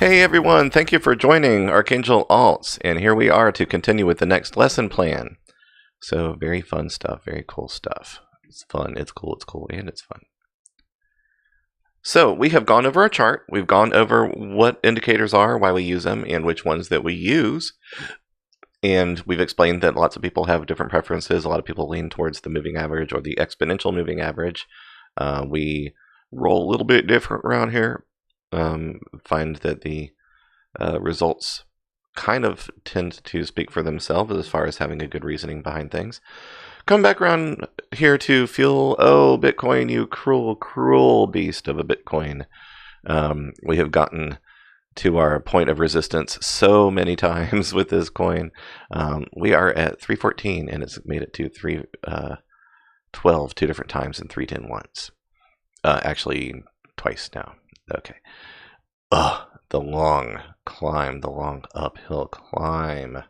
Hey everyone, thank you for joining Archangel Alts, and here we are to continue with the next lesson plan. So very fun stuff, very cool stuff. It's fun, it's cool, and it's fun. So we have gone over our chart, we've gone over what indicators are, why we use them, and which ones that we use. And we've explained that lots of people have different preferences. A lot of people lean towards the moving average or the exponential moving average. We roll a little bit different around here. Find that the results kind of tend to speak for themselves as far as having a good reasoning behind things. Come back around here to feel, oh, Bitcoin, you cruel, cruel beast of a Bitcoin. We have gotten to our point of resistance so many times with this coin. We are at 314 and it's made it to 312 two different times and 310 once. Actually, twice now. Okay. The long climb, the long uphill climb.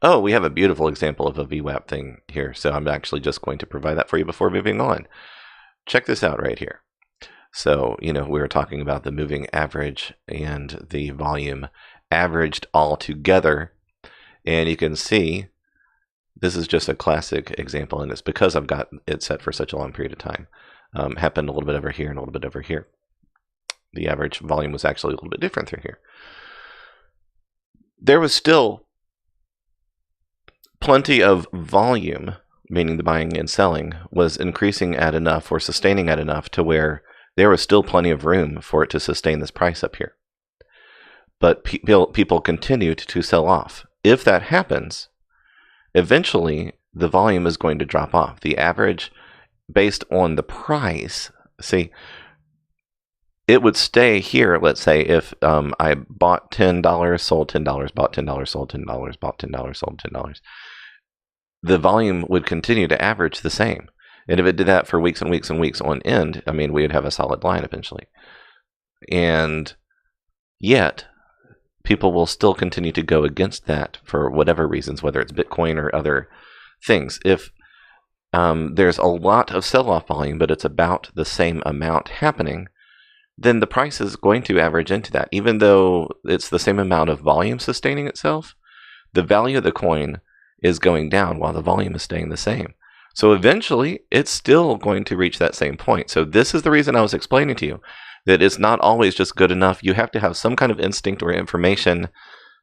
Oh, we have a beautiful example of a VWAP thing here, so I'm actually just going to provide that for you before moving on. Check this out right here. So, we were talking about the moving average and the volume averaged all together, and you can see this is just a classic example, and it's because I've got it set for such a long period of time. Happened a little bit over here and a little bit over here. The average volume was actually a little bit different through here. There was still plenty of volume, meaning the buying and selling was increasing at enough or sustaining at enough to where there was still plenty of room for it to sustain this price up here. But people continued to sell off. If that happens, eventually the volume is going to drop off. The average based on the price, see, it would stay here. Let's say if I bought $10, sold $10, bought $10, sold $10, bought $10, sold $10, the volume would continue to average the same. And if it did that for weeks and weeks and weeks on end, I mean, we would have a solid line eventually. And yet, people will still continue to go against that for whatever reasons, whether it's Bitcoin or other things. If there's a lot of sell-off volume, but it's about the same amount happening, then the price is going to average into that. Even though it's the same amount of volume sustaining itself, the value of the coin is going down while the volume is staying the same. So eventually, it's still going to reach that same point. So this is the reason I was explaining to you that it's not always just good enough. You have to have some kind of instinct or information,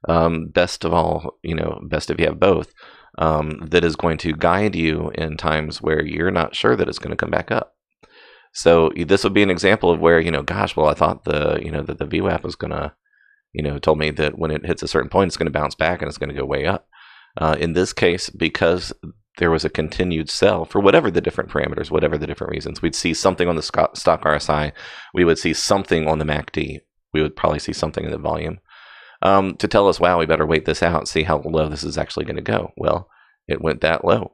best of all, best if you have both, that is going to guide you in times where you're not sure that it's going to come back up. So this would be an example of where, gosh, well, I thought that the VWAP was going to, told me that when it hits a certain point, it's going to bounce back and it's going to go way up. In this case, because there was a continued sell for whatever the different parameters, whatever the different reasons, we'd see something on the stock RSI. We would see something on the MACD. We would probably see something in the volume to tell us, wow, we better wait this out and see how low this is actually going to go. Well, it went that low.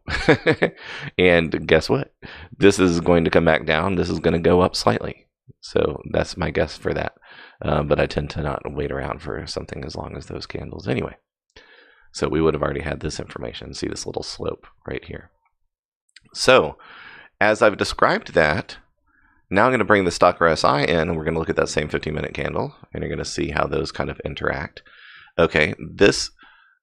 And guess what? This is going to come back down. This is going to go up slightly. So that's my guess for that. But I tend to not wait around for something as long as those candles anyway. So we would have already had this information. See this little slope right here. So as I've described that, now I'm going to bring the stock RSI in, and we're going to look at that same 15-minute candle, and you're going to see how those kind of interact. Okay, this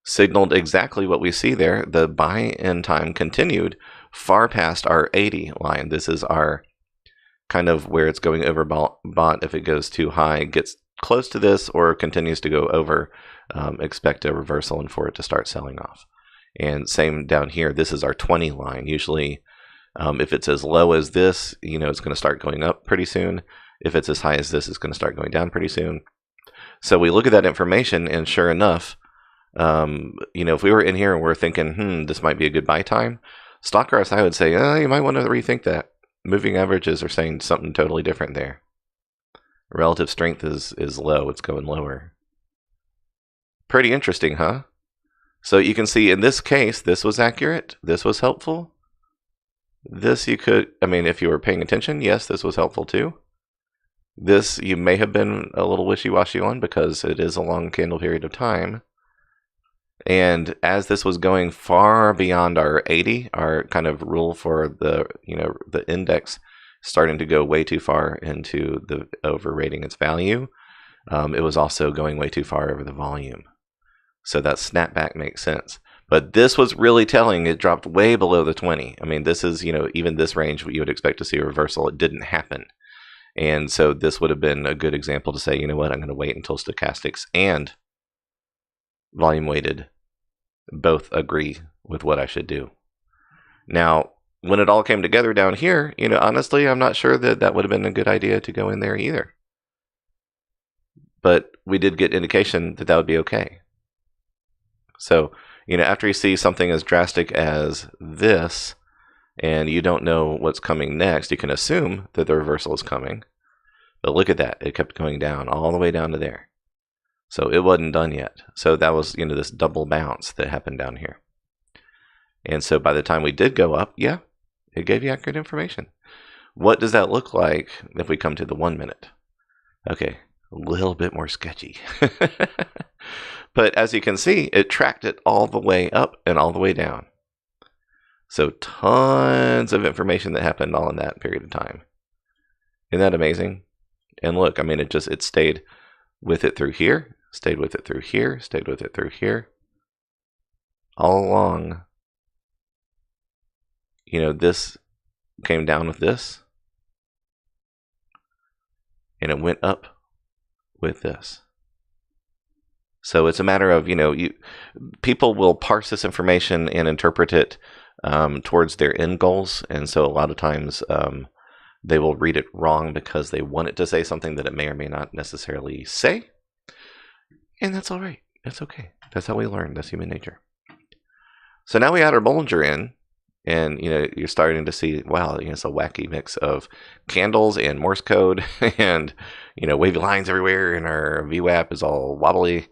signaled exactly what we see there. The buy-in time continued far past our 80 line. This is our kind of where it's going over bought. If it goes too high, gets close to this or continues to go over, expect a reversal and for it to start selling off. And same down here, this is our 20 line. Usually if it's as low as this, it's going to start going up pretty soon. If it's as high as this, it's going to start going down pretty soon. So we look at that information, and sure enough, if we were in here and we're thinking, this might be a good buy time, stock RSI would say, you might want to rethink that. Moving averages are saying something totally different there. Relative strength is low. It's going lower. Pretty interesting, huh? So you can see in this case, this was accurate. This was helpful. This you could, if you were paying attention, yes, this was helpful too. This you may have been a little wishy-washy on because it is a long candle period of time. And as this was going far beyond our 80, our kind of rule for the index starting to go way too far into the overrating its value, it was also going way too far over the volume. So that snapback makes sense. But this was really telling. It dropped way below the 20. I mean, this is, even this range, what you would expect to see a reversal. It didn't happen. And so this would have been a good example to say, you know what, I'm going to wait until stochastics and volume weighted both agree with what I should do. Now, when it all came together down here, honestly, I'm not sure that that would have been a good idea to go in there either. But we did get indication that that would be okay. So, after you see something as drastic as this, and you don't know what's coming next, you can assume that the reversal is coming. But look at that. It kept going down all the way down to there. So it wasn't done yet. So that was, this double bounce that happened down here. And so by the time we did go up, yeah, it gave you accurate information. What does that look like if we come to the 1 minute? Okay, a little bit more sketchy. But as you can see, it tracked it all the way up and all the way down. So tons of information that happened all in that period of time. Isn't that amazing? And look, I mean, it stayed with it through here, stayed with it through here, stayed with it through here. All along, this came down with this, and it went up with this. So it's a matter of, people will parse this information and interpret it towards their end goals. And so a lot of times they will read it wrong because they want it to say something that it may or may not necessarily say. And that's all right. That's okay. That's how we learn. That's human nature. So now we add our Bollinger in. And, you're starting to see, wow, it's a wacky mix of candles and Morse code and, wavy lines everywhere. And our VWAP is all wobbly.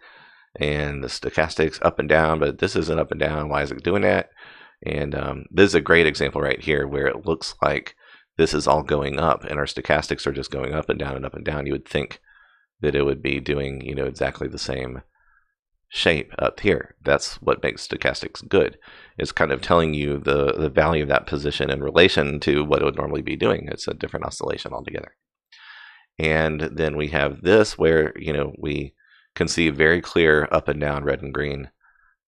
And the stochastics up and down, but this isn't up and down. Why is it doing that? And this is a great example right here where it looks like this is all going up and our stochastics are just going up and down and up and down. You would think that it would be doing, exactly the same shape up here. That's what makes stochastics good. It's kind of telling you the value of that position in relation to what it would normally be doing. It's a different oscillation altogether. And then we have this where, we can see very clear up and down, red and green,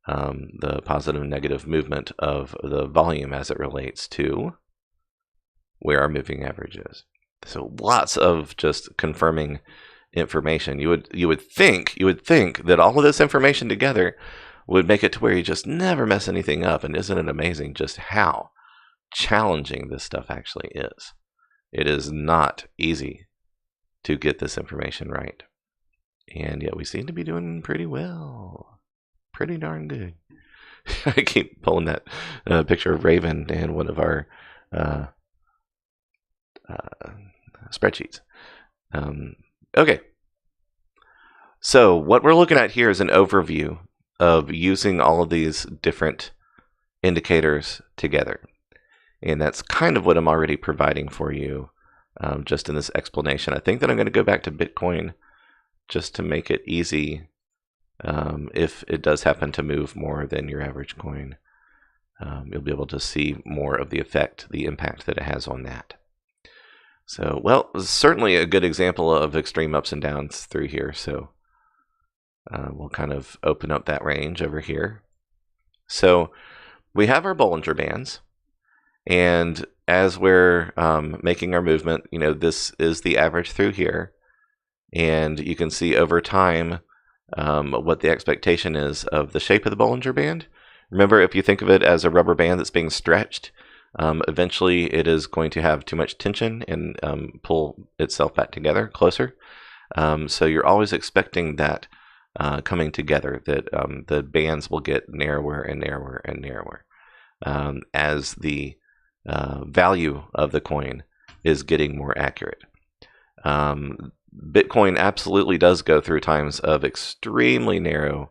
the positive and negative movement of the volume as it relates to where our moving average is. So lots of just confirming information. You would think that all of this information together would make it to where you just never mess anything up. And isn't it amazing just how challenging this stuff actually is? It is not easy to get this information right. And yet we seem to be doing pretty well. Pretty darn good. I keep pulling that picture of Raven and one of our spreadsheets. Okay. So what we're looking at here is an overview of using all of these different indicators together. And that's kind of what I'm already providing for you just in this explanation. I think that I'm going to go back to Bitcoin just to make it easy if it does happen to move more than your average coin. You'll be able to see more of the effect, the impact that it has on that. So, well, certainly a good example of extreme ups and downs through here. So we'll kind of open up that range over here. So we have our Bollinger Bands. And as we're making our movement, this is the average through here. And you can see over time what the expectation is of the shape of the Bollinger Band. Remember, if you think of it as a rubber band that's being stretched, eventually it is going to have too much tension and pull itself back together closer. So you're always expecting that coming together, that the bands will get narrower and narrower and narrower as the value of the coin is getting more accurate. Bitcoin absolutely does go through times of extremely narrow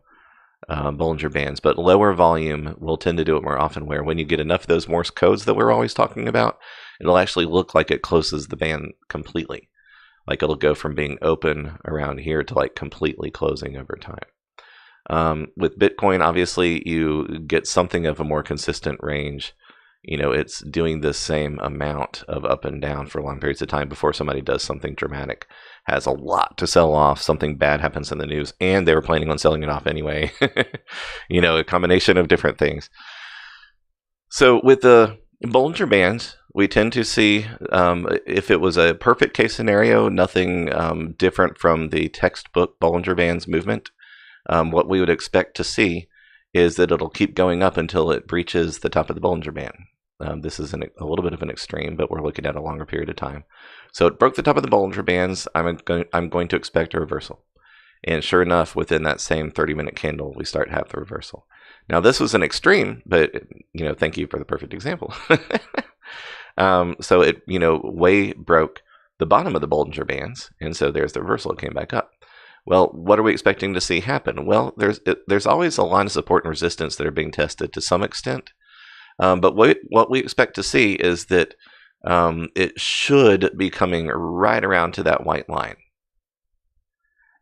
Bollinger Bands, but lower volume will tend to do it more often, where when you get enough of those Morse codes that we're always talking about, it'll actually look like it closes the band completely. Like it'll go from being open around here to like completely closing over time. With Bitcoin, obviously, you get something of a more consistent range it's doing the same amount of up and down for long periods of time before somebody does something dramatic, has a lot to sell off, something bad happens in the news, and they were planning on selling it off anyway. A combination of different things. So with the Bollinger Bands, we tend to see, if it was a perfect case scenario, nothing different from the textbook Bollinger Bands movement, what we would expect to see is that it'll keep going up until it breaches the top of the Bollinger Band. This is a little bit of an extreme, but we're looking at a longer period of time. So it broke the top of the Bollinger Bands. I'm going to expect a reversal. And sure enough, within that same 30-minute candle, we start to have the reversal. Now, this was an extreme, but, thank you for the perfect example. So it, way broke the bottom of the Bollinger Bands, and so there's the reversal. It came back up. Well, what are we expecting to see happen? Well, there's always a line of support and resistance that are being tested to some extent. But what we expect to see is that it should be coming right around to that white line.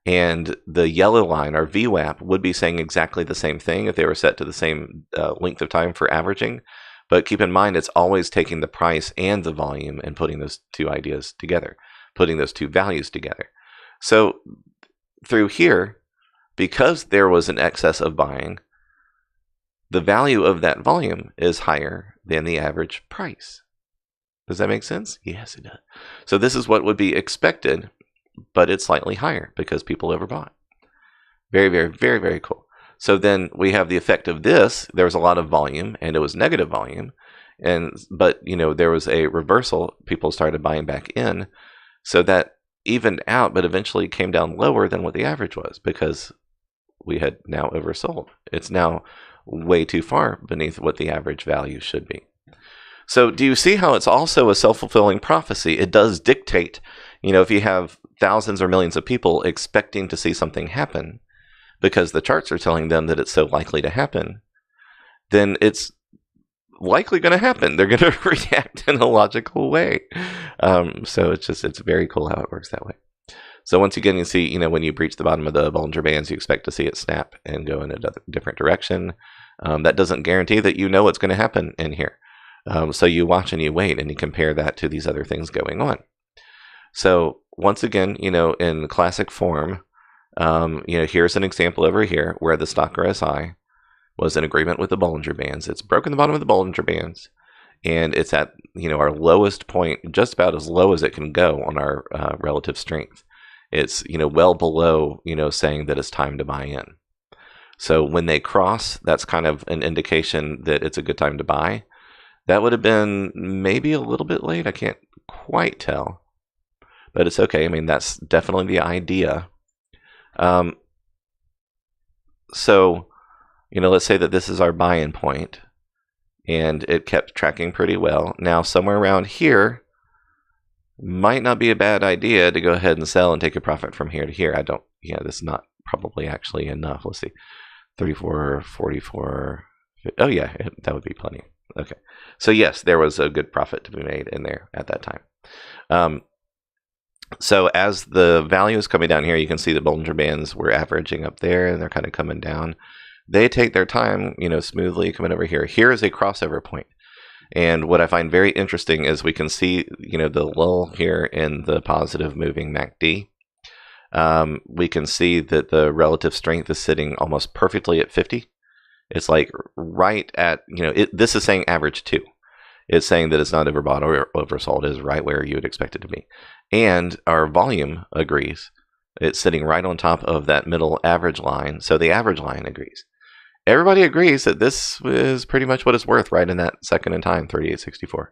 And the yellow line, our VWAP, would be saying exactly the same thing if they were set to the same length of time for averaging. But keep in mind, it's always taking the price and the volume and putting those two ideas together, putting those two values together. So through here, because there was an excess of buying, the value of that volume is higher than the average price. Does that make sense? Yes, it does. So this is what would be expected, but it's slightly higher because people overbought. Very, very, very, very cool. So then we have the effect of this. There was a lot of volume, and it was negative volume. But there was a reversal. People started buying back in. So that evened out, but eventually came down lower than what the average was because we had now oversold. It's now way too far beneath what the average value should be. So do you see how it's also a self-fulfilling prophecy? It does dictate, if you have thousands or millions of people expecting to see something happen because the charts are telling them that it's so likely to happen, then it's likely going to happen. They're going to react in a logical way. So it's very cool how it works that way. So once again, you see, when you breach the bottom of the Bollinger Bands, you expect to see it snap and go in a different direction. That doesn't guarantee that what's going to happen in here. So you watch and you wait and you compare that to these other things going on. So once again, in classic form, here's an example over here where the stock RSI was in agreement with the Bollinger Bands. It's broken the bottom of the Bollinger Bands, and it's at our lowest point, just about as low as it can go on our relative strength. It's well below saying that it's time to buy in. So when they cross, that's kind of an indication that it's a good time to buy. That would have been maybe a little bit late. I can't quite tell, but it's okay. I mean, that's definitely the idea. So, let's say that this is our buy-in point, and it kept tracking pretty well. Now, somewhere around here might not be a bad idea to go ahead and sell and take a profit from here to here. This is not probably actually enough. Let's see, 34, 44. Oh yeah, that would be plenty. Okay. So yes, there was a good profit to be made in there at that time. So as the value is coming down here, you can see the Bollinger Bands were averaging up there, and they're kind of coming down. They take their time, smoothly coming over here. Here is a crossover point. And what I find very interesting is we can see, the lull here in the positive moving MACD. We can see that the relative strength is sitting almost perfectly at 50. It's like right at, this is saying average 2. It's saying that it's not overbought or oversold. It is right where you would expect it to be. And our volume agrees. It's sitting right on top of that middle average line. So the average line agrees. Everybody agrees that this is pretty much what it's worth right in that second in time, 38.64.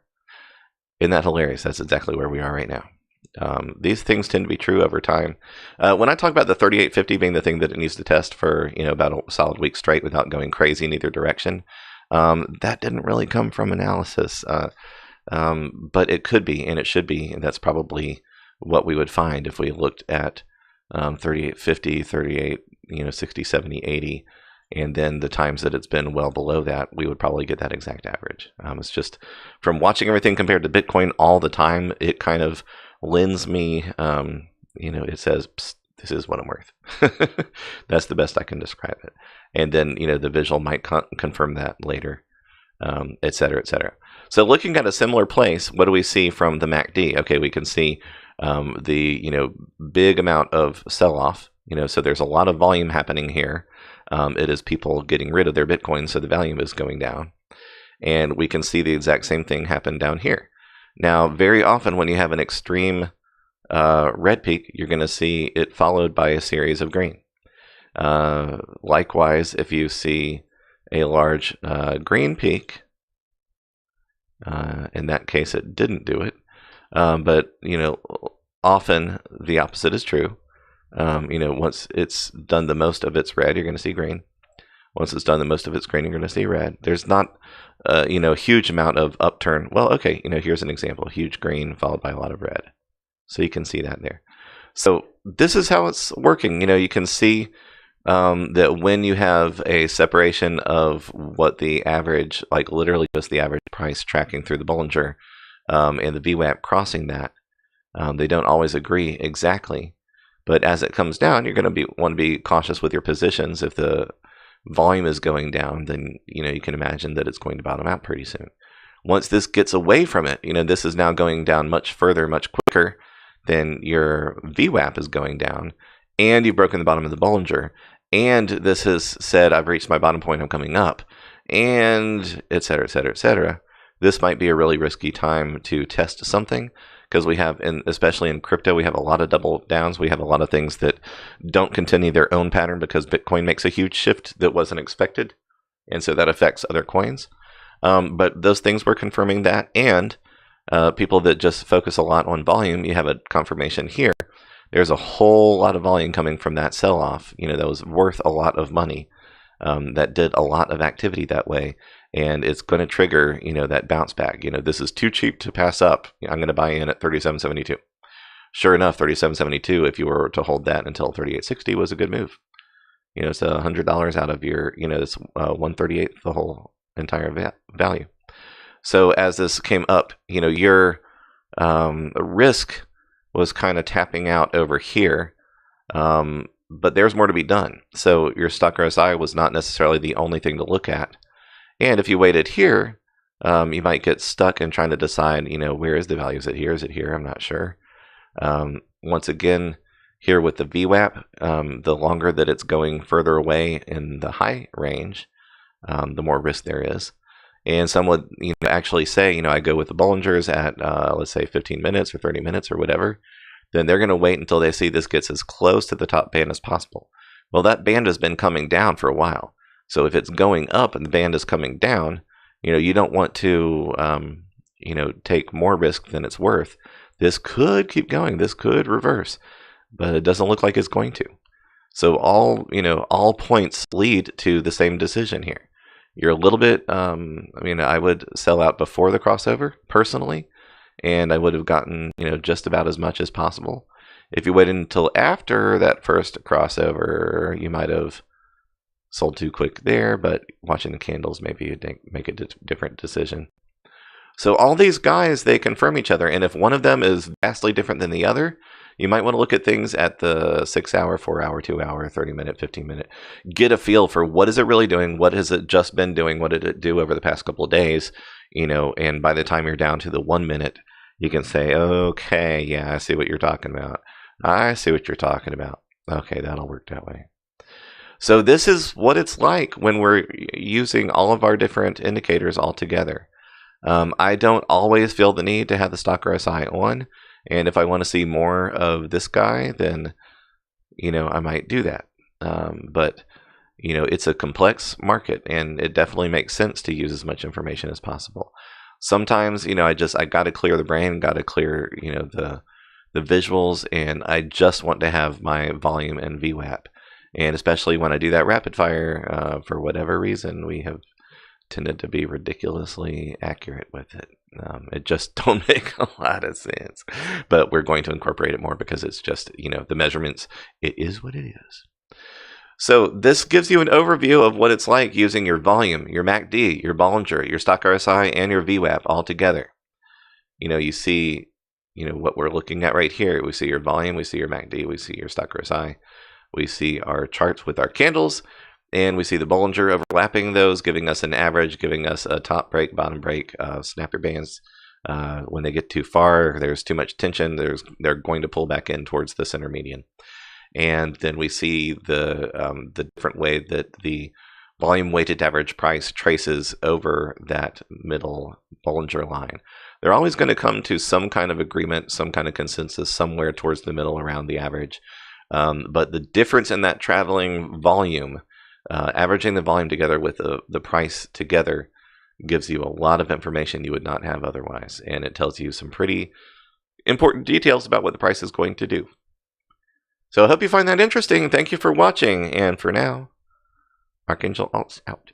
Isn't that hilarious? That's exactly where we are right now. These things tend to be true over time. When I talk about the 38.50 being the thing that it needs to test for about a solid week straight without going crazy in either direction, that didn't really come from analysis. But it could be, and it should be, and that's probably what we would find if we looked at 38.50, 38, 60, 70, 80, and then the times that it's been well below that, we would probably get that exact average. It's just from watching everything compared to Bitcoin all the time, it kind of lends me, it says, this is what I'm worth. That's the best I can describe it. And then, the visual might confirm that later. et cetera, et cetera. So looking at a similar place, what do we see from the MACD? Okay, we can see the big amount of sell-off. So there's a lot of volume happening here. It is people getting rid of their Bitcoin, so the value is going down. And we can see the exact same thing happen down here. Now, very often when you have an extreme red peak, you're going to see it followed by a series of green. Likewise, if you see a large green peak, in that case it didn't do it, but often the opposite is true. Once it's done the most of its red, you're going to see green. Once it's done the most of its green, you're going to see red. There's not a huge amount of upturn. Well, okay, here's an example: huge green followed by a lot of red. So you can see that there. So this is how it's working. You can see that when you have a separation of what the average, like literally just the average price tracking through the Bollinger, and the VWAP crossing that, they don't always agree exactly. But as it comes down, you're going to want to be cautious with your positions. If the volume is going down, then you can imagine that it's going to bottom out pretty soon. Once this gets away from it, this is now going down much further, much quicker than your VWAP is going down, and you've broken the bottom of the Bollinger, and this has said, I've reached my bottom point, I'm coming up, and et cetera, et cetera, et cetera. This might be a really risky time to test something, because we have, especially in crypto, we have a lot of double downs. We have a lot of things that don't continue their own pattern because Bitcoin makes a huge shift that wasn't expected, and so that affects other coins. But those things were confirming that, and people that just focus a lot on volume, you have a confirmation here. There's a whole lot of volume coming from that sell-off, that was worth a lot of money, that did a lot of activity that way, and it's going to trigger, that bounce back. This is too cheap to pass up. I'm going to buy in at 37.72. Sure enough, 37.72, if you were to hold that until 38.60, was a good move. It's $100 out of your, it's 1/38 the whole entire value. So as this came up, your risk was kind of tapping out over here, but there's more to be done. So your stock RSI was not necessarily the only thing to look at. And if you waited here, you might get stuck in trying to decide, where is the value? Is it here? Is it here? I'm not sure. Once again, here with the VWAP, the longer that it's going further away in the high range, the more risk there is. And some would actually say, I go with the Bollingers at, let's say, 15 minutes or 30 minutes or whatever. Then they're going to wait until they see this gets as close to the top band as possible. Well, that band has been coming down for a while. So if it's going up and the band is coming down, you don't want to, take more risk than it's worth. This could keep going. This could reverse, but it doesn't look like it's going to. So all points lead to the same decision here. You're a little bit, I would sell out before the crossover personally, and I would have gotten, just about as much as possible. If you waited until after that first crossover, you might have sold too quick there, but watching the candles, maybe you'd make a different decision. So all these guys, they confirm each other, and if one of them is vastly different than the other, you might want to look at things at the 6 hour, 4 hour, 2 hour, 30 minute, 15 minute. Get a feel for what is it really doing? What has it just been doing? What did it do over the past couple of days? And by the time you're down to the 1 minute, you can say, okay, yeah, I see what you're talking about. I see what you're talking about. Okay, that'll work that way. So this is what it's like when we're using all of our different indicators all together. I don't always feel the need to have the stock RSI on. And if I want to see more of this guy, then, I might do that. But, it's a complex market, and it definitely makes sense to use as much information as possible. Sometimes, I got to clear the brain, got to clear, the visuals, and I just want to have my volume and VWAP. And especially when I do that rapid fire, for whatever reason, we have tended to be ridiculously accurate with it. It just don't make a lot of sense. But we're going to incorporate it more because it's just, the measurements, it is what it is. So this gives you an overview of what it's like using your volume, your MACD, your Bollinger, your stock RSI, and your VWAP all together. You see, what we're looking at right here. We see your volume, we see your MACD, we see your stock RSI. We see our charts with our candles, And we see the Bollinger overlapping those, giving us an average, giving us a top break, bottom break, snap your bands. When they get too far, there's too much tension, they're going to pull back in towards the center median. And then we see the different way that the volume weighted average price traces over that middle Bollinger line. They're always going to come to some kind of agreement, some kind of consensus somewhere towards the middle around the average. But the difference in that traveling volume, averaging the volume together with the price together, gives you a lot of information you would not have otherwise. And it tells you some pretty important details about what the price is going to do. So I hope you find that interesting. Thank you for watching. And for now, Archangel Alts out.